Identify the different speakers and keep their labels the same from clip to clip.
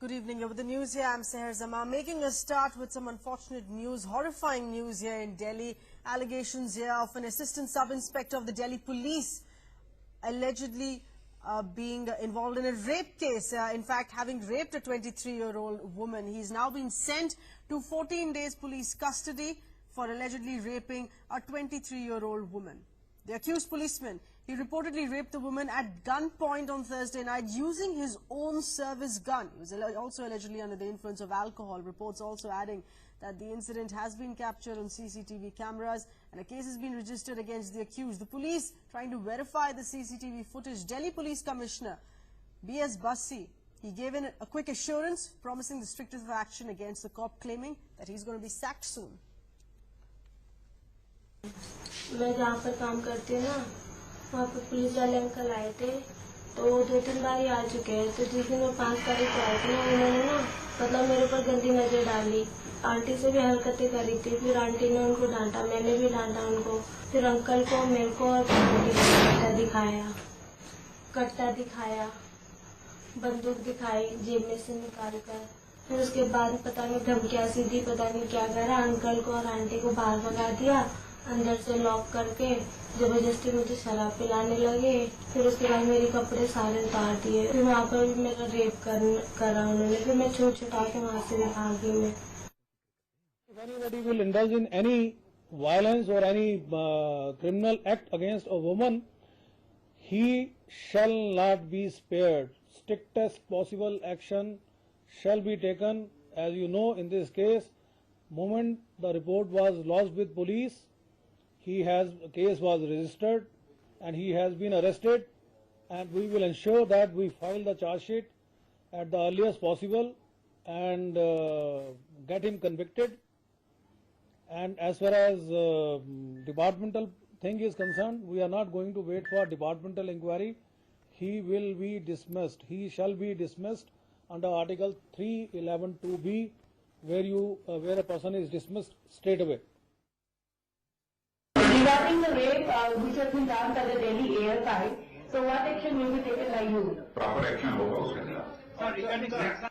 Speaker 1: Good evening. With the news here, I'm Seher Zaman. Making a start with some unfortunate news, horrifying news here in Delhi. Allegations here of an assistant sub-inspector of the Delhi police allegedly being involved in a rape case. In fact, having raped a 23-year-old woman. He's now been sent to 14 days police custody for allegedly raping a 23-year-old woman. The accused policeman, he reportedly raped the woman at gunpoint on Thursday night using his own service gun. He was also allegedly under the influence of alcohol. Reports also adding that the incident has been captured on CCTV cameras and a case has been registered against the accused. The police trying to verify the CCTV footage. Delhi Police Commissioner B.S. Bassi, he gave in a quick assurance, promising the strictest of action against the cop, claiming that he's going to be sacked soon.
Speaker 2: मैं जहाँ पर काम करती हूँ ना, वहाँ पर police वाले अंकल आए थे, तो 2-3 बार ही आ चुके हैं। तो जिस दिन मैं 5 तारीख को आई थी ना, उन्होंने ना मतलब मेरे ऊपर गंदी नजर डाली। आंटी से भी हरकतें करी थी, फिर आंटी ने उनको डांटा, मैंने भी डांटा उनको। फिर अंकल को, मेरे को और कट्टा दिखाया, बंदूक दिखाई जेब में से निकाल कर। फिर उसके बाद पता नहीं धमकियाँ सी दी, पता नहीं क्या करा। अंकल को और आंटी को बाहर भगा दिया, अंदर से लॉक करके जबरदस्ती मुझे शराब पिलाने लगे। फिर उसके बाद मेरे कपड़े सारे उतार दिए। फिर वहाँ पर भी मेरा रेप करा उन्होंने। फिर मैं छुटा के वहाँ से भी भाग गई मैं।
Speaker 3: If anybody will indulge in any violence or any criminal act against a woman, he shall not be spared. Strictest possible action shall be taken. As you know, in this case, moment the report was lodged with police, case was registered and he has been arrested, and we will ensure that we file the charge sheet at the earliest possible and get him convicted. And as far as departmental thing is concerned, we are not going to wait for departmental inquiry. He will be dismissed. He shall be dismissed under Article 311(2)(b), where a person is dismissed straight away.
Speaker 4: Regarding the rape which has been done by the Delhi ASI, so what action will be taken by you?
Speaker 5: Proper action होगा उसके अंदर.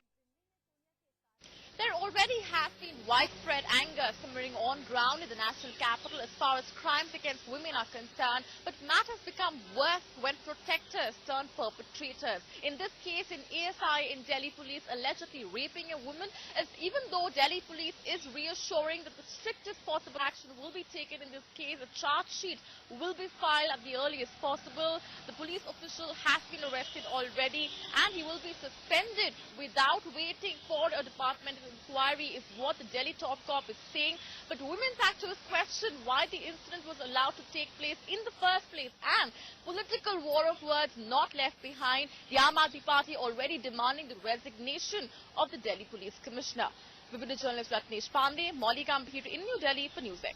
Speaker 6: There already has been widespread anger simmering on ground in the national capital as far as crimes against women are concerned, but matters become worse when protectors turn perpetrators. In this case, in ASI in Delhi police allegedly raping a woman, as even though Delhi police is reassuring that the strictest possible action will be taken in this case, a charge sheet will be filed at the earliest possible. The police official has been arrested already and he will be suspended without waiting for a departmental inquiry, is what the Delhi top cop is saying. But women's activists question why the incident was allowed to take place in the first place, and political war of words not left behind. The Aam Aadmi Party already demanding the resignation of the Delhi Police Commissioner. Vivid journalist Ratnesh Pandey, Molly Gambhir in New Delhi for NewsX.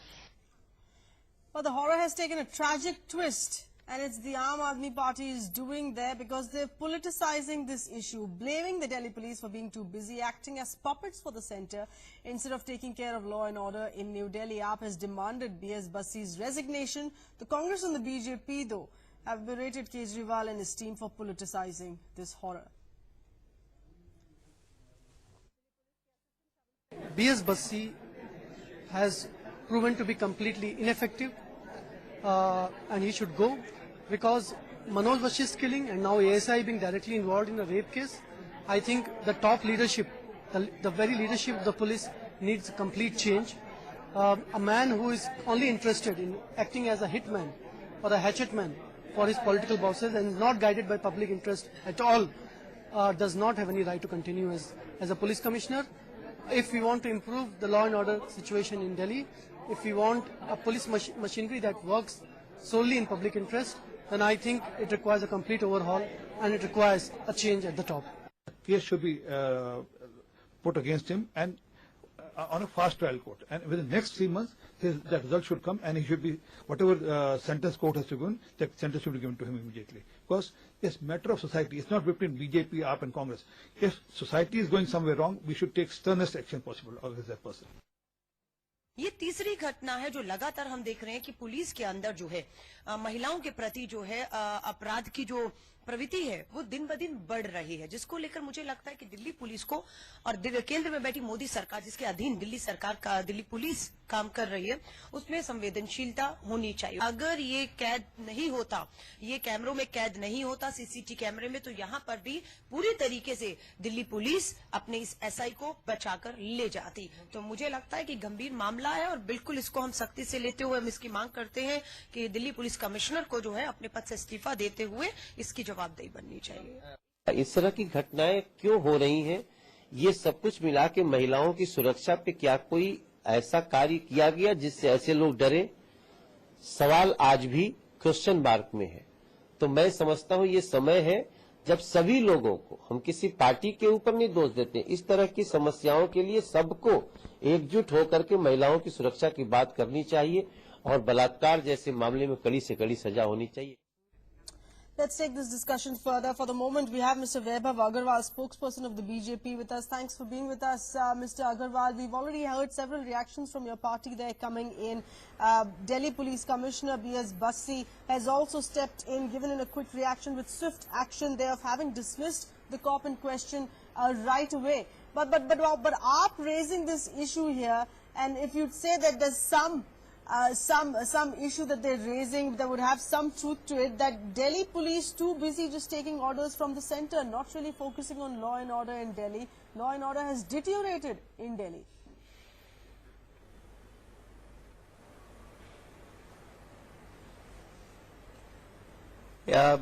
Speaker 1: Well, the horror has taken a tragic twist, and it's the Aam Aadmi Party is doing there because they're politicizing this issue, blaming the Delhi police for being too busy acting as puppets for the centre instead of taking care of law and order in New Delhi. AAP has demanded B.S. Bassi's resignation. The Congress and the BJP, though, have berated Kejriwal and his team for politicizing this horror.
Speaker 7: B.S. Bassi has proven to be completely ineffective and he should go, because Manoj Bashi's killing and now ASI being directly involved in a rape case, I think the top leadership, the very leadership of the police needs a complete change. A man who is only interested in acting as a hitman or a hatchetman for his political bosses and is not guided by public interest at all does not have any right to continue as a police commissioner. If we want to improve the law and order situation in Delhi, if we want a police machinery that works solely in public interest, then I think it requires a complete overhaul and it requires a change at the top.
Speaker 8: Case should be put against him and on a fast trial court, and within the next 3 months that result should come, and he should be, whatever sentence court has to give, that sentence should be given to him immediately, because it's matter of society. It's not between BJP, AAP and Congress. If society is going somewhere wrong, we should take sternest action possible against that person.
Speaker 9: ये तीसरी घटना है जो लगातार हम देख रहे हैं कि पुलिस के अंदर जो है महिलाओं के प्रति जो है अपराध की जो प्रवृत्ति है वो दिन ब दिन बढ़ रही है, जिसको लेकर मुझे लगता है कि दिल्ली पुलिस को और केंद्र में बैठी मोदी सरकार जिसके अधीन दिल्ली सरकार का दिल्ली पुलिस काम कर रही है, उसमें संवेदनशीलता होनी चाहिए। अगर ये कैद नहीं होता, ये कैमरों में कैद नहीं होता सीसीटीवी कैमरे में, तो यहाँ पर भी पूरी तरीके से दिल्ली पुलिस अपने इस एसआई को बचाकर ले जाती। तो मुझे लगता है कि गंभीर मामला है और बिल्कुल इसको हम सख्ती से लेते हुए हम इसकी मांग करते हैं कि दिल्ली पुलिस कमिश्नर को जो है अपने पद से इस्तीफा देते हुए इसकी जवाबदेही बननी चाहिए।
Speaker 10: इस तरह की घटनाएं क्यों हो रही हैं, ये सब कुछ मिला के महिलाओं की सुरक्षा पे क्या कोई ऐसा कार्य किया गया जिससे ऐसे लोग डरे? सवाल आज भी क्वेश्चन मार्क में है। तो मैं समझता हूं ये समय है जब सभी लोगों को, हम किसी पार्टी के ऊपर नहीं दोष देते, इस तरह की समस्याओं के लिए सबको एकजुट होकर के महिलाओं की सुरक्षा की बात करनी चाहिए और बलात्कार जैसे मामले में कड़ी से कड़ी सजा होनी चाहिए।
Speaker 1: Let's take this discussion further. For the moment, we have Mr. Vaibhav Agarwal, spokesperson of the BJP, with us. Thanks for being with us, Mr. Agarwal. We've already heard several reactions from your party there coming in. Delhi Police Commissioner B.S. Bassi has also stepped in, given in a quick reaction with swift action there of having dismissed the cop in question right away. But AAP raising this issue here, and if you'd say that there's some issue that they're raising that would have some truth to it, that Delhi police too busy just taking orders from the center, not really focusing on law and order in Delhi. Law and order has deteriorated in Delhi.
Speaker 11: Yeah,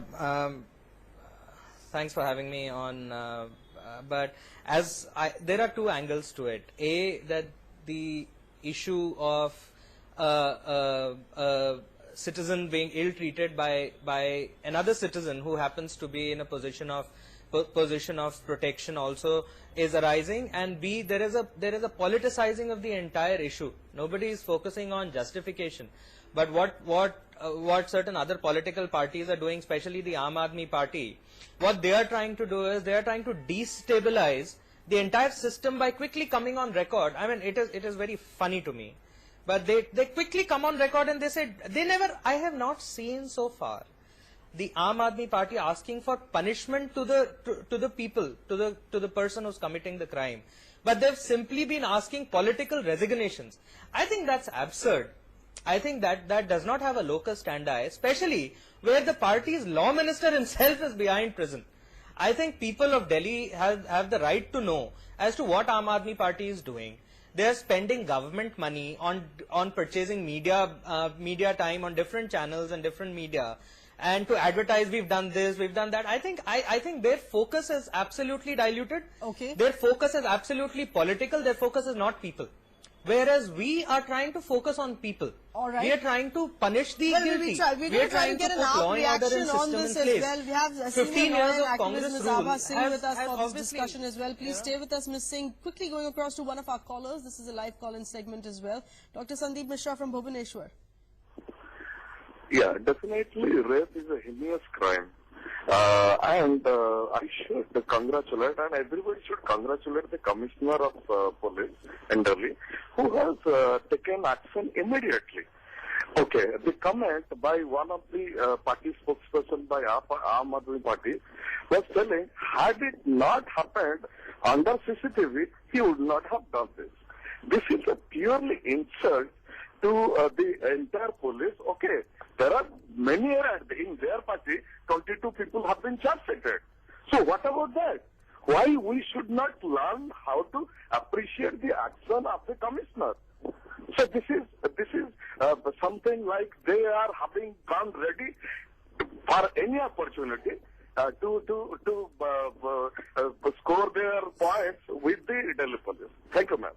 Speaker 11: thanks for having me on. But there are two angles to it. A, that the issue of citizen being ill-treated by another citizen who happens to be in a position of protection also is arising, and B, there is a politicizing of the entire issue. Nobody is focusing on justification, but what certain other political parties are doing, especially the Aam Aadmi Party, what they are trying to do is they are trying to destabilize the entire system by quickly coming on record. I mean, it is very funny to me. But they quickly come on record and they say, I have not seen so far the Aam Aadmi Party asking for punishment to the people, to the person who's committing the crime. But they've simply been asking political resignations. I think that's absurd. I think that does not have a locus standi, especially where the party's law minister himself is behind prison. I think people of Delhi have the right to know as to what Aam Aadmi Party is doing. They are spending government money on purchasing media time on different channels and different media, and to advertise we've done this, we've done that. I think their focus is absolutely diluted.
Speaker 1: Okay.
Speaker 11: Their focus is absolutely political. Their focus is not people. Whereas we are trying to focus on people.
Speaker 1: All right.
Speaker 11: We are trying to punish the guilty.
Speaker 1: We are trying to get an AAP reaction on this as well. We have
Speaker 11: 15 years of Congress
Speaker 1: Ms.
Speaker 11: rule
Speaker 1: Abha Singh with us for this
Speaker 11: obviously
Speaker 1: discussion as well. Please stay with us, Ms. Singh. Quickly going across to one of our callers. This is a live call-in segment as well. Dr. Sandeep Mishra from Bhubaneswar.
Speaker 12: Yeah, definitely rape is a heinous crime. And I should congratulate, and everybody should congratulate the Commissioner of Police in Delhi, who has taken action immediately. Okay, the comment by one of the party spokesperson by Aam Aadmi Party was telling, had it not happened under CCTV, he would not have done this. This is a purely insult to the entire police. Okay, there are many in their party, 22 people have been charge-cited. So what about that? Why we should not learn how to appreciate the action of the commissioner? So this is something like they are having gone ready for any opportunity to score their points with the Delhi police. Thank you, ma'am.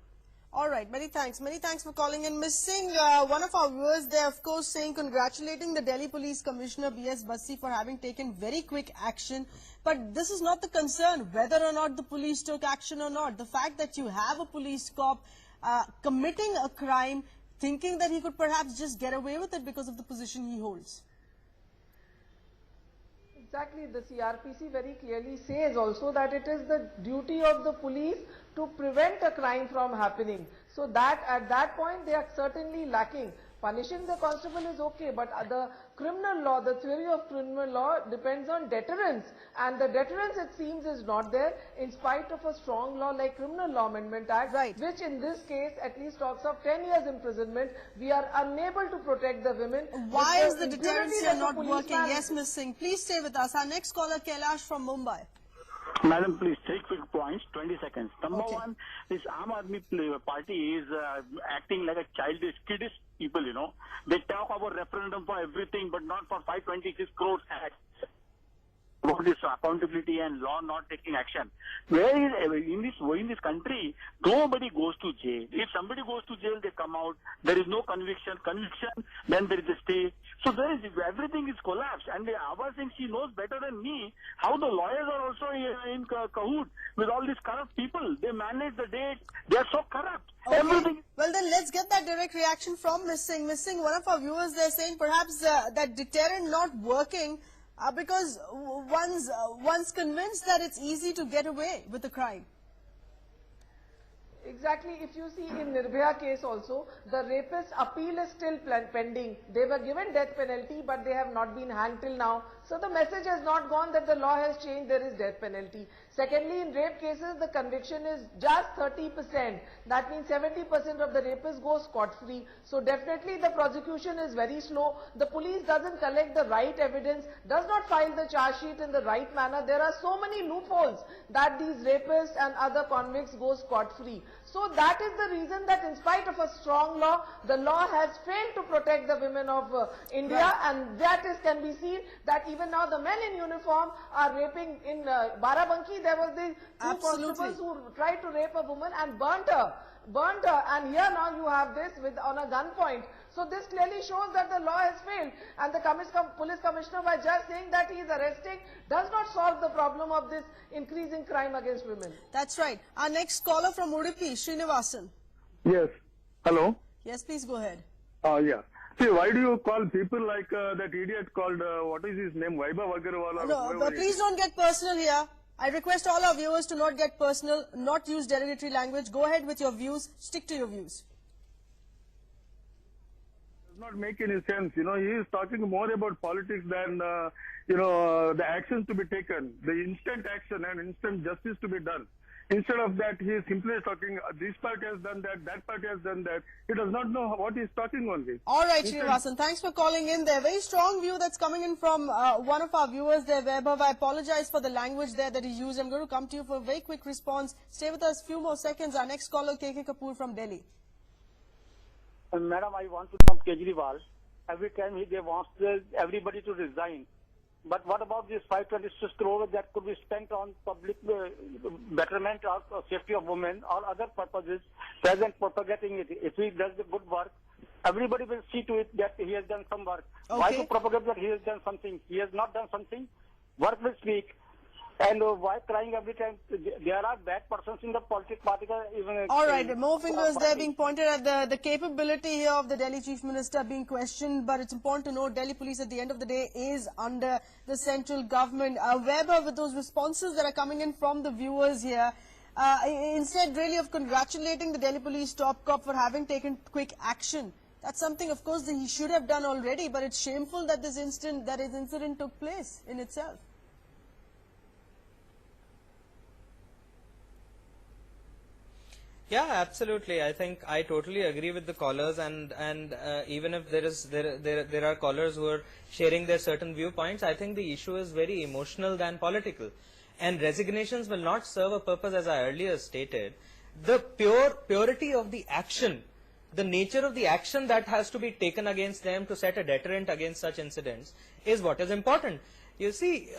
Speaker 1: All right, many thanks. Many thanks for calling in. Ms. Singh, one of our viewers there, of course, saying congratulating the Delhi Police Commissioner B.S. Bassi for having taken very quick action. But this is not the concern, whether or not the police took action or not. The fact that you have a police cop committing a crime, thinking that he could perhaps just get away with it because of the position he holds.
Speaker 13: Exactly, the CRPC very clearly says also that it is the duty of the police to prevent a crime from happening. So that at that point they are certainly lacking. Punishing the constable is okay, but the criminal law, the theory of criminal law depends on deterrence, and the deterrence, it seems, is not there in spite of a strong law like Criminal Law Amendment Act, which in this case at least talks of 10 years imprisonment. We are unable to protect the women.
Speaker 1: Why is the deterrence here not working? Yes, Ms. Singh, please stay with us. Our next caller, Kailash from Mumbai.
Speaker 14: Madam, please, 3 quick points, 20 seconds. Number one, this Aam Aadmi Party is acting like a childish, kiddish people, you know. They talk about referendum for everything, but not for 526 crores act. About this accountability and law not taking action. Where is, in this country, nobody goes to jail. If somebody goes to jail, they come out. There is no conviction. Then there is a stay. So everything is collapsed. And Ava Singh, she knows better than me how the lawyers are also in cahoot with all these corrupt people. They manage the day. They are so corrupt.
Speaker 1: Okay.
Speaker 14: Everything.
Speaker 1: Well, then let's get that direct reaction from Ms. Singh. Ms. Singh, one of our viewers, they're saying perhaps that deterrent not working because one's convinced that it's easy to get away with the crime.
Speaker 13: Exactly. If you see in Nirbhaya case also, the rapist appeal is still pending. They were given death penalty, but they have not been hanged till now. So the message has not gone that the law has changed, there is death penalty. Secondly, in rape cases, the conviction is just 30%. That means 70% of the rapists go scot-free. So definitely the prosecution is very slow. The police doesn't collect the right evidence, does not file the charge sheet in the right manner. There are so many loopholes that these rapists and other convicts go scot-free. So that is the reason that in spite of a strong law, the law has failed to protect the women of India, and that can be seen that even now the men in uniform are raping. In Barabanki, there was the two constables who tried to rape a woman and burnt her, and here now you have this on a gunpoint. So this clearly shows that the law has failed, and the police commissioner, by just saying that he is arresting, does not solve the problem of this increasing crime against women.
Speaker 1: That's right. Our next caller from Udupi, Srinivasan.
Speaker 15: Yes. Hello?
Speaker 1: Yes, please go ahead.
Speaker 15: Yeah. See, why do you call people like that idiot called, what is his name, Vaibhav Agarwal?
Speaker 1: No, but please don't get personal here. I request all our viewers to not get personal, not use derogatory language. Go ahead with your views. Stick to your views.
Speaker 15: Does not make any sense. You know, he is talking more about politics than, the actions to be taken, the instant action and instant justice to be done. Instead of that, he is simply talking, this party has done that party has done that. He does not know what he is talking only.
Speaker 1: All right, Srinivasan, thanks for calling in there. Very strong view that's coming in from one of our viewers there, Vaibhav. I apologize for the language there that he used. I'm going to come to you for a very quick response. Stay with us a few more seconds. Our next caller, KK Kapoor from Delhi.
Speaker 14: Madam, I want to know Kejriwal. Every time they want everybody to resign. But what about this 526 crore that could be spent on public betterment or safety of women or other purposes, rather than propagating it? If he does the good work, everybody will see to it that he has done some work.
Speaker 1: Okay.
Speaker 14: Why to propagate that he has done something? He has not done something. Work will speak. And why crying every time? There are bad persons in the political party.
Speaker 1: All right, more fingers there being pointed at the capability here of the Delhi Chief Minister being questioned, but it's important to note Delhi Police at the end of the day is under the central government. Weber, with those responses that are coming in from the viewers here, instead really of congratulating the Delhi Police top cop for having taken quick action, that's something of course that he should have done already, but it's shameful that this incident took place in itself.
Speaker 11: Yeah, absolutely. I think I totally agree with the callers, and even if there are callers who are sharing their certain viewpoints, I think the issue is very emotional than political, and resignations will not serve a purpose, as I earlier stated. The purity of the action, the nature of the action that has to be taken against them to set a deterrent against such incidents is what is important. You see,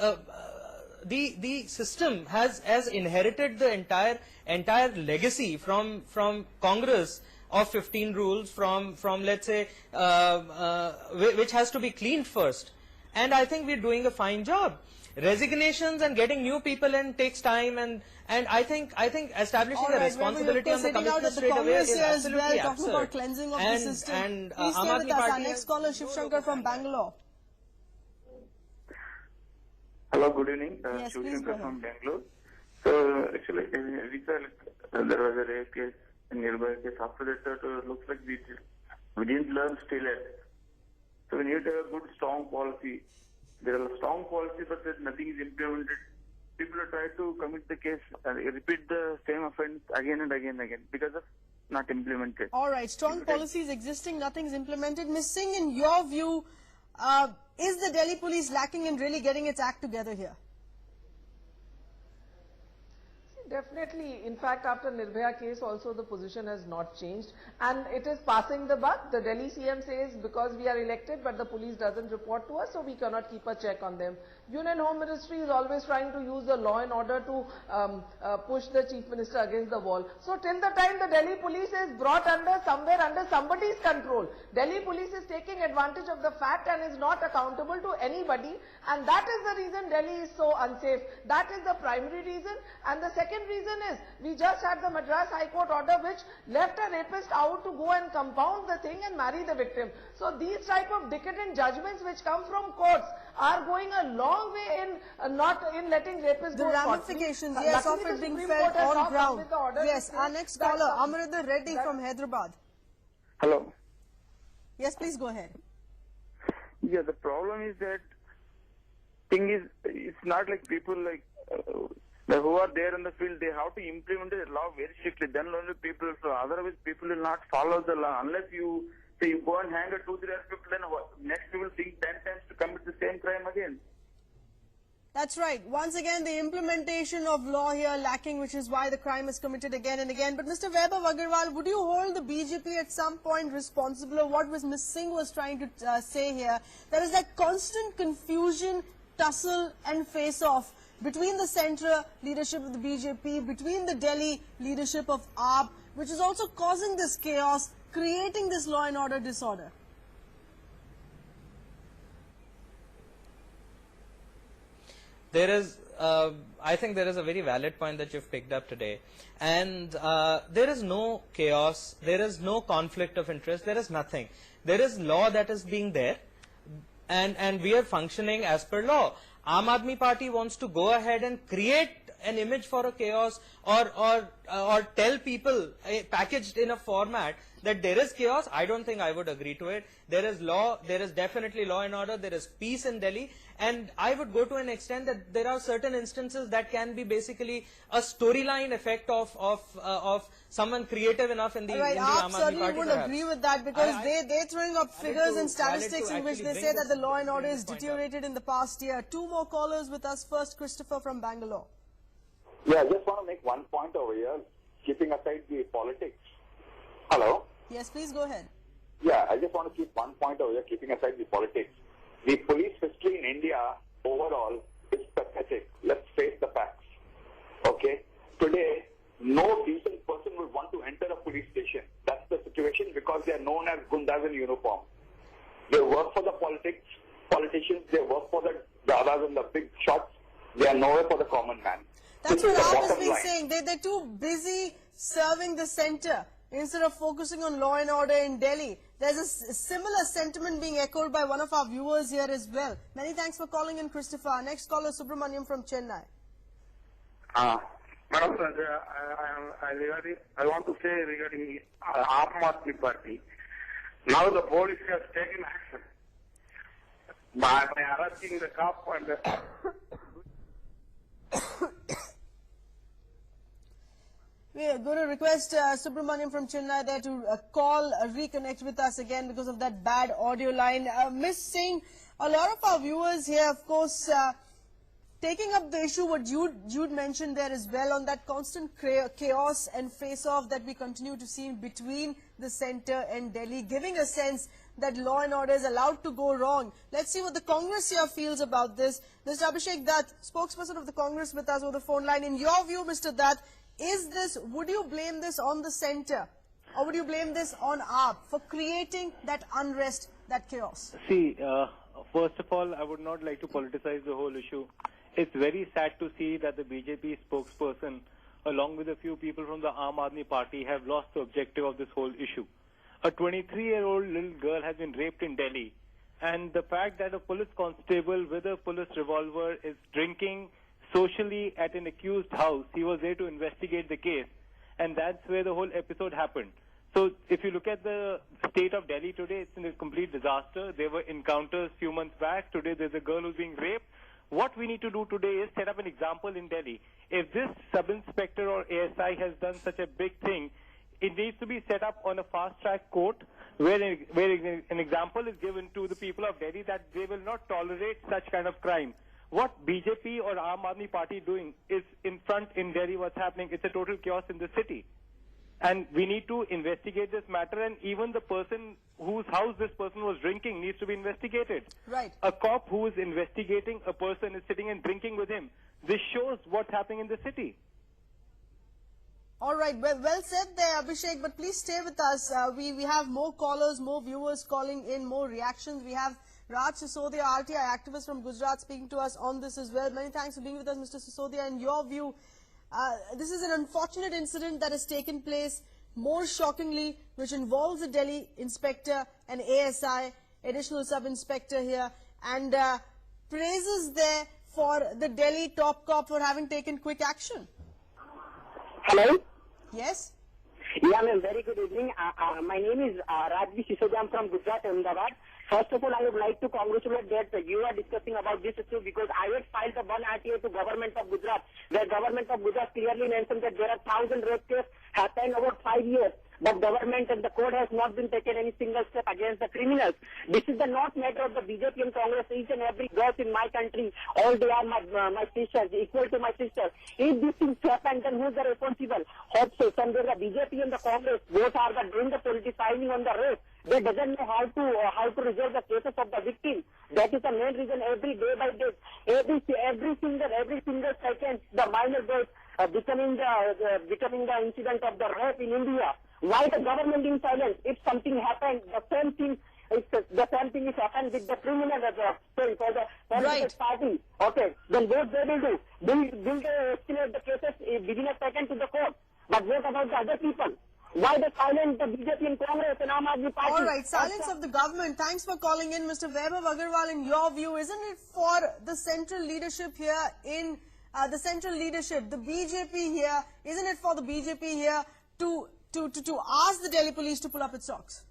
Speaker 11: the system has inherited the entire legacy from Congress of 15 rules, from let's say which has to be cleaned first, and I think we're doing a fine job. Resignations and getting new people in takes time, and I think establishing a responsibility on the commissioner straight away is absolutely absurd.
Speaker 1: Talking about cleansing of the system.
Speaker 11: And
Speaker 1: please stay with us. Our next caller, Shiv Shankar from Bangalore.
Speaker 16: Hello, good evening.
Speaker 1: Yes,
Speaker 16: Shiv
Speaker 1: please
Speaker 16: Shankar
Speaker 1: go ahead.
Speaker 16: from Bangalore. So actually, there was a rape case, a nearby case. After that, it looks like we didn't learn still yet. So we need a good, strong policy. There are strong policy, but nothing is implemented. People try to commit the case, repeat the same offense again and again and again because of not implemented.
Speaker 1: All right, strong policies existing, nothing's implemented. Ms. Singh, in your view, is the Delhi police lacking in really getting its act together here?
Speaker 13: Definitely. In fact, after Nirbhaya case also the position has not changed and it is passing the buck. The Delhi CM says because we are elected but the police doesn't report to us, so we cannot keep a check on them. Union Home Ministry is always trying to use the law and order to push the Chief Minister against the wall. So till the time the Delhi police is brought under somebody's control, Delhi police is taking advantage of the fact and is not accountable to anybody, and that is the reason Delhi is so unsafe. That is the primary reason. And the second reason is we just had the Madras High Court order which left a rapist out to go and compound the thing and marry the victim. So these type of decadent judgments which come from courts are going a long way in not in letting rapists go.
Speaker 1: The ramifications, yes, of it being felt on ground. Yes, our next caller, Amrita Reddy from Hyderabad.
Speaker 16: Hello.
Speaker 1: Yes, please go ahead.
Speaker 16: Yeah, the problem is that thing is, it's not like people like who are there in the field, they have to implement the law very strictly. Then only people, so otherwise people will not follow the law. Unless you say you go and hang a 2-3 people, then next people think 10 times to commit the same crime again.
Speaker 1: That's right. Once again, the implementation of law here lacking, which is why the crime is committed again and again. But Mr. Vaibhav Agarwal, would you hold the BJP at some point responsible of what Ms. Singh was trying to say here? There is that constant confusion, tussle and face-off between the central leadership of the BJP, between the Delhi leadership of AAP, which is also causing this chaos, creating this law and order disorder.
Speaker 11: There is, I think there is a very valid point that you've picked up today. And there is no chaos, there is no conflict of interest, there is nothing. There is law that is being there, and we are functioning as per law. Aam Aadmi Party wants to go ahead and create an image for a chaos or tell people packaged in a format that there is chaos. I don't think I would agree to it. There is law, there is definitely law and order, there is peace in Delhi, and I would go to an extent that there are certain instances that can be basically a storyline effect of someone creative enough in the,
Speaker 1: right,
Speaker 11: in the Aam Aadmi
Speaker 1: certainly
Speaker 11: Party.
Speaker 1: Would agree with that because they're throwing up figures and statistics in which they say that the law and order is deteriorated in the past year. Two more callers with us. First, Christopher from Bangalore.
Speaker 17: Yeah, I just want to make one point over here, keeping aside the politics. Hello?
Speaker 1: Yes, please go ahead.
Speaker 17: Yeah, I just want to keep one point over here, keeping aside the politics. The police history in India overall is pathetic. Let's face the facts. Okay? Today, no decent person would want to enter a police station. That's the situation because they are known as gundas in uniform. They work for the politicians, they work for the dadas and the big shots. They are nowhere for the common man.
Speaker 1: That's what AAP has been saying. They're too busy serving the center instead of focusing on law and order in Delhi. There's a similar sentiment being echoed by one of our viewers here as well. Many thanks for calling in, Christopher. Our next caller, Subramaniam from Chennai.
Speaker 18: Madam, I want to say regarding Aam Aadmi Party. Now the police has taken action by arresting the cop and the
Speaker 1: We are going to request Subramaniam from Chennai there to reconnect with us again because of that bad audio line. Ms. Singh, a lot of our viewers here, of course, taking up the issue what you'd mentioned there as well on that constant chaos and face-off that we continue to see between the centre and Delhi, giving a sense that law and order is allowed to go wrong. Let's see what the Congress here feels about this. Mr. Abhishek Dutt, spokesperson of the Congress with us over the phone line. In your view, Mr. Dutt, would you blame this on the centre or would you blame this on AAP for creating that unrest, that chaos?
Speaker 19: See, first of all, I would not like to politicize the whole issue. It's very sad to see that the BJP spokesperson, along with a few people from the Aam Aadmi Party, have lost the objective of this whole issue. A 23-year-old little girl has been raped in Delhi, and the fact that a police constable with a police revolver is drinking socially at an accused house, he was there to investigate the case, and that's where the whole episode happened. So if you look at the state of Delhi today, it's in a complete disaster. There were encounters few months back. Today there's a girl who's being raped. What we need to do today is set up an example in Delhi. If this sub-inspector or ASI has done such a big thing, it needs to be set up on a fast-track court where an example is given to the people of Delhi that they will not tolerate such kind of crime. What BJP or Aam Aadmi Party doing is in front in Delhi what's happening. It's a total chaos in the city. And we need to investigate this matter, and even the person whose house this person was drinking needs to be investigated.
Speaker 1: Right.
Speaker 19: A cop who is investigating a person is sitting and drinking with him. This shows what's happening in the city.
Speaker 1: All right, well said there, Abhishek, but please stay with us. We have more callers, more viewers calling in, more reactions. We have Raj Sisodia, RTI activist from Gujarat, speaking to us on this as well. Many thanks for being with us, Mr. Sisodia. In your view, this is an unfortunate incident that has taken place, more shockingly, which involves a Delhi inspector, an ASI, additional sub-inspector here, and praises there for the Delhi top cop for having taken quick action.
Speaker 20: Hello?
Speaker 1: Yes?
Speaker 20: Yeah, ma'am, very good evening. My name is Rajvi Sisodia. I'm from Gujarat, Ahmedabad. First of all, I would like to congratulate that you are discussing about this issue because I had filed the one RTA to Government of Gujarat, where Government of Gujarat clearly mentioned that there are 1,000 rape cases happened over 5 years. But government and the court has not been taken any single step against the criminals. This is the not matter of the BJP and Congress. Each and every girl in my country, all they are my sisters, equal to my sisters. If these things happen, then who is the responsible? Hope so. Somewhere the BJP and the Congress both are doing the politicizing on the race. They doesn't know how to resolve the cases of the victim. That is the main reason. Every day by day, every single second, the minor girls becoming the incident of the rape in India. Why the government is silent? If something happened, the same thing is happened with the criminal for the political party. Okay, then what they will do? Will they escalate the cases within a second to the court? But what about the other people? Why the silence the BJP and Congress and Aam Aadmi Party?
Speaker 1: All right, silence of the government. Thanks for calling in, Mr. Vaibhav Agarwal. In your view, isn't it for the central leadership here in the central leadership, the BJP here, isn't it for the BJP here to ask the Delhi police to pull up its socks?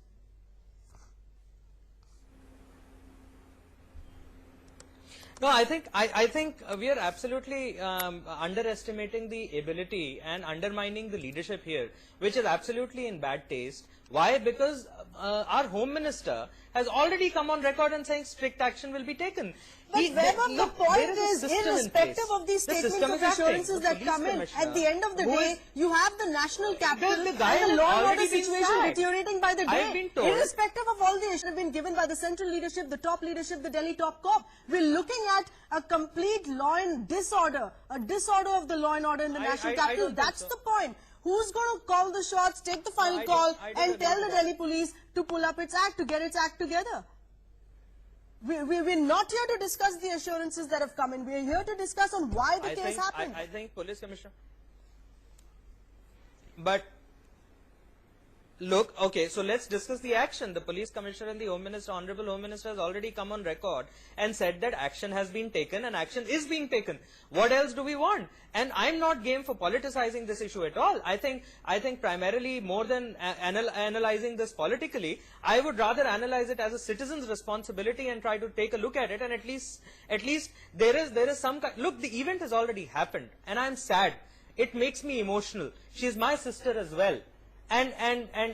Speaker 11: No, I think we are absolutely underestimating the ability and undermining the leadership here, which is absolutely in bad taste. Why? Because our Home Minister has already come on record and saying strict action will be taken.
Speaker 1: But Vaibhav, the point is, irrespective of these statements of assurances that come in, at the end of the day, you have the national capital and the law and order situation deteriorating by the day. Irrespective of all the issues that have been given by the central leadership, the top leadership, the Delhi top cop, we're looking at a complete law and disorder, a disorder of the law and order in the national capital. That's the point. Who's going to call the shots, take the final call, and tell the Delhi police to pull up its act, to get its act together? We're not here to discuss the assurances that have come in. We're here to discuss on why the case happened.
Speaker 11: I think Police Commissioner. But look, okay, so let's discuss the action. The Police Commissioner and the Home Minister, Honorable Home Minister, has already come on record and said that action has been taken and action is being taken. What else do we want? And I'm not game for politicizing this issue at all. I think primarily, more than analyzing this politically, I would rather analyze it as a citizen's responsibility and try to take a look at it. And at least there is some look. The event has already happened, and I'm sad. It makes me emotional. She is my sister as well. And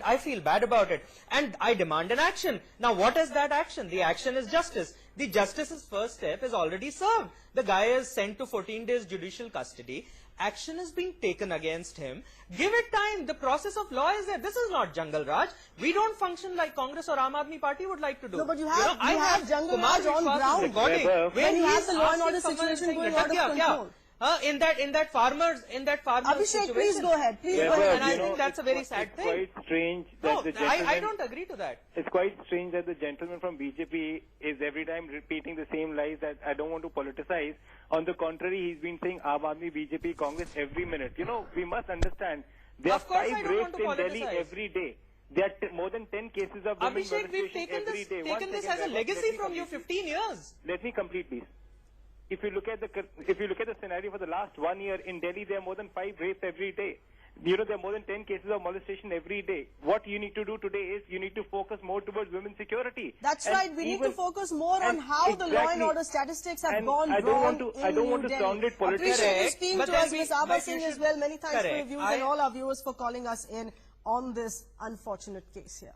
Speaker 11: I feel bad about it. And I demand an action. Now, what is that action? The action is justice. The justice's first step is already served. The guy is sent to 14 days judicial custody. Action is being taken against him. Give it time. The process of law is there. This is not Jungle Raj. We don't function like Congress or Aam Aadmi Party would like to do.
Speaker 1: No, but you have Jungle Raj on ground. When you have the law and order situation going out of control.
Speaker 11: In that farmers
Speaker 1: Abhishek,
Speaker 11: situation.
Speaker 1: please go ahead. Please go ahead.
Speaker 11: And I think that's a very sad thing.
Speaker 19: It's quite strange that the gentleman...
Speaker 11: I don't agree to that.
Speaker 19: It's quite strange that the gentleman from BJP is every time repeating the same lies that I don't want to politicize. On the contrary, he's been saying Aam Aadmi, BJP, Congress every minute. You know, we must understand there are 5 rapes in Delhi every day. There are more than 10 cases of women
Speaker 11: Abhishek, we've taken this as a legacy from you 15 years.
Speaker 19: Let me complete, please. If you look at the scenario for the last 1 year in Delhi, there are more than 5 rapes every day. there are more than 10 cases of molestation every day. What you need to do today is you need to focus more towards women's security.
Speaker 1: That's right. We need to focus more on how the law and order statistics have gone
Speaker 19: I don't want to
Speaker 1: Delhi.
Speaker 19: sound it political.
Speaker 1: Appreciate you speaking to us, Ms. Abha Singh as well. Many thanks for your
Speaker 11: Correct.
Speaker 1: views and all our viewers for calling us in on this unfortunate case here.